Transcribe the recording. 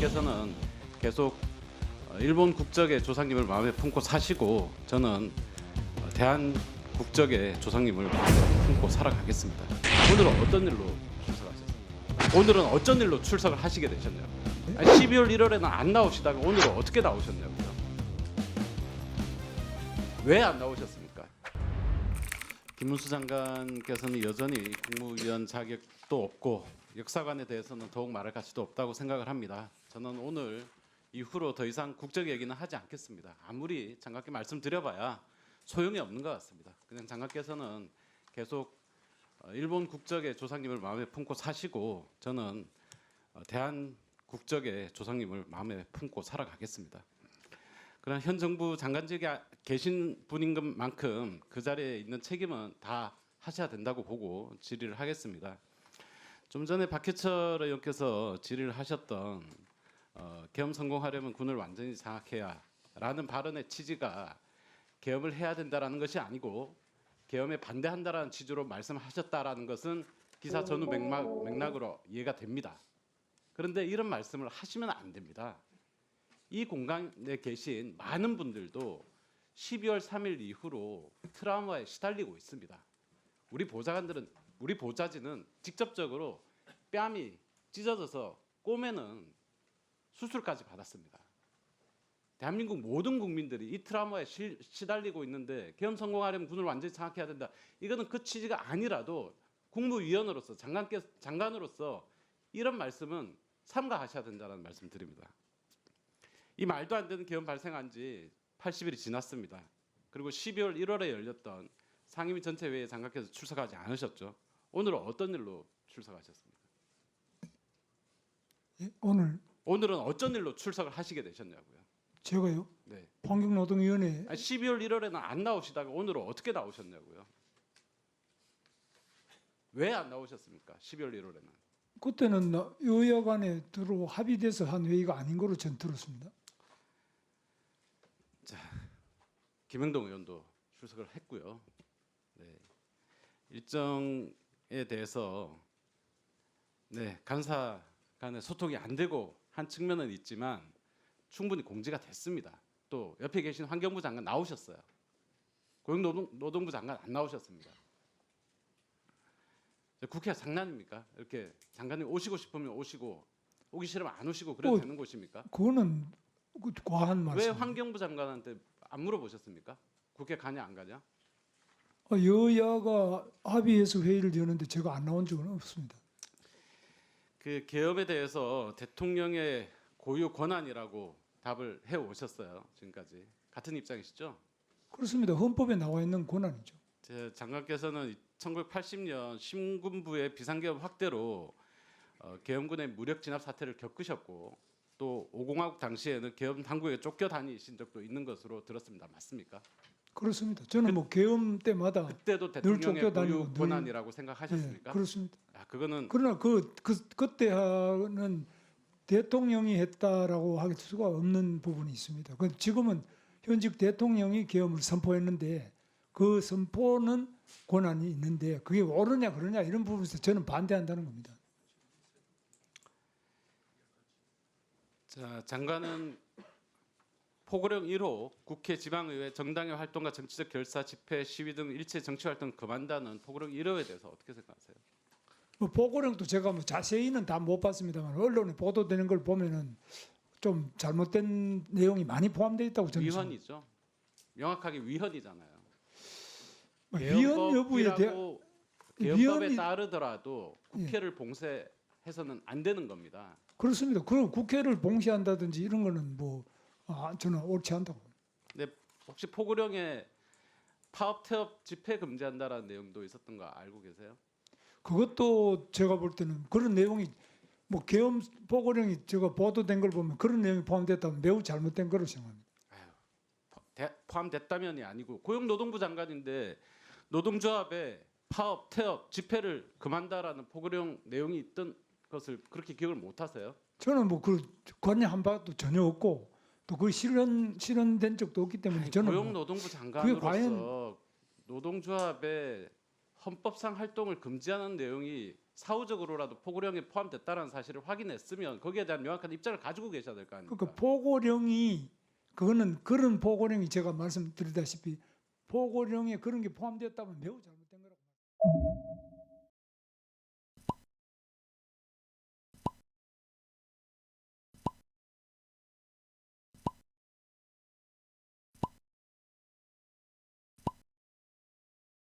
장관께서는 계속 일본 국적의 조상님을 마음에 품고 사시고 저는 대한 국적의 조상님을 마음에 품고 살아가겠습니다. 오늘은 어떤 일로 출석하셨습니까? 오늘은 어쩐 일로 출석을 하시게 되셨냐고요? 12월 1월에는 안 나오시다가 오늘은 어떻게 나오셨냐고요? 왜 안 나오셨습니까? 김문수 장관께서는 여전히 국무위원 자격도 없고 역사관에 대해서는 더욱 말할 가치도 없다고 생각을 합니다. 저는 오늘 이후로 더 이상 국적 얘기는 하지 않겠습니다. 아무리 장관께 말씀드려봐야 소용이 없는 것 같습니다. 그냥 장관께서는 계속 일본 국적의 조상님을 마음에 품고 사시고 저는 대한 국적의 조상님을 마음에 품고 살아가겠습니다. 그러나 현 정부 장관직에 계신 분인 것만큼 그 자리에 있는 책임은 다 하셔야 된다고 보고 질의를 하겠습니다. 좀 전에 박해철 의원께서 질의를 하셨던 계엄 성공하려면 군을 완전히 장악해야라는 발언의 취지가 계엄을 해야 된다라는 것이 아니고 계엄에 반대한다라는 취지로 말씀하셨다라는 것은 기사 전후 맥락으로 이해가 됩니다. 그런데 이런 말씀을 하시면 안 됩니다. 이 공간에 계신 많은 분들도 12월 3일 이후로 트라우마에 시달리고 있습니다. 우리 보좌진은 직접적으로 뺨이 찢어져서 꼬매는 수술까지 받았습니다. 대한민국 모든 국민들이 이 트라우마에 시달리고 있는데 계엄 성공하려면 군을 완전히 장악해야 된다. 이거는 그 취지가 아니라도 국무위원으로서 장관으로서 이런 말씀은 삼가하셔야 된다는 말씀드립니다. 이 말도 안 되는 계엄 발생한 지 80일이 지났습니다. 그리고 12월 1월에 열렸던 상임위 전체 회의에 장관께서 출석하지 않으셨죠. 오늘은 어떤 일로 출석하셨습니까? 예, 오늘은 어쩐 일로 출석을 하시게 되셨냐고요? 제가요? 네. 환경노동위원회 12월 1월에는 안 나오시다가 오늘은 어떻게 나오셨냐고요? 왜 안 나오셨습니까? 12월 1월에는. 그때는 여야간에 들어 합의돼서 한 회의가 아닌 걸로 전 들었습니다. 김영동 의원도 출석을 했고요. 네. 일정에 대해서 간사 간의 소통이 안 되고 한 측면은 있지만 충분히 공지가 됐습니다. 또 옆에 계신 환경부 장관 나오셨어요. 고용노동부 장관 안 나오셨습니다. 국회가 장난입니까? 이렇게 장관님 오시고 싶으면 오시고 오기 싫으면 안 오시고 그래도 되는 곳입니까? 그거는 과한 말씀. 왜 환경부 장관한테 안 물어보셨습니까? 국회 가냐 안 가냐? 여야가 합의해서 회의를 여는데 제가 안 나온 적은 없습니다. 그 계엄에 대해서 대통령의 고유 권한이라고 답을 해 오셨어요. 지금까지 같은 입장이시죠? 그렇습니다. 헌법에 나와 있는 권한이죠. 제 장관께서는 1980년 신군부의 비상계엄 확대로 계엄군의 무력 진압 사태를 겪으셨고 또 5공화국 당시에는 계엄 당국에 쫓겨 다니신 적도 있는 것으로 들었습니다. 맞습니까? 그렇습니다. 저는 뭐 계엄 때마다 그때도 대통령의 쫓겨다니고 고유 권한이라고 생각하셨습니까? 예, 그렇습니다. 그거는 그러나 그때 하는 대통령이 했다라고 할 수가 없는 부분이 있습니다. 지금은 현직 대통령이 계엄을 선포했는데 그 선포는 권한이 있는데 그게 옳으냐 그러냐 이런 부분에서 저는 반대한다는 겁니다. 자, 장관은 포고령 1호 국회 지방의회 정당의 활동과 정치적 결사, 집회, 시위 등 일체 정치 활동 금한다는 포고령 1호에 대해서 어떻게 생각하세요? 뭐 보고령도 제가 뭐 자세히는 다 못 봤습니다만 언론에 보도되는 걸 보면은 좀 잘못된 내용이 많이 포함되어 있다고 저는 위헌이죠. 명확하게 위헌이잖아요. 위헌 여부에 대한 계엄법에 위헌이- 따르더라도 국회를 봉쇄해서는 안 되는 겁니다. 그렇습니다. 그럼 국회를 봉쇄한다든지 이런 거는 뭐 저는 옳지 않다고. 근데 혹시 포고령에 파업, 태업, 집회 금지한다라는 내용도 있었던 거 알고 계세요? 그것도 제가 볼 때는 그런 내용이 뭐 계엄 보고령이 제가 보도된 걸 보면 그런 내용이 포함됐다면 매우 잘못된 거로 생각합니다. 포함됐다면이 아니고 고용노동부 장관인데 노동조합에 파업, 태업, 집회를 금한다라는 포고령 내용이 있던 것을 그렇게 기억을 못 하세요? 저는 뭐 그 관여한 바도 전혀 없고 또 그 실현된 적도 없기 때문에 저는 뭐 고용노동부 그게 장관으로서 노동조합의 헌법상 활동을 금지하는 내용이 사후적으로라도 포고령에 포함됐다는 사실을 확인했으면 거기에 대한 명확한 입장을 가지고 계셔야 될 거 아닙니까? 그러니까 포고령이 그거는 그런 포고령이 제가 말씀드리다시피 포고령에 그런 게 포함되었다면 매우 잘못.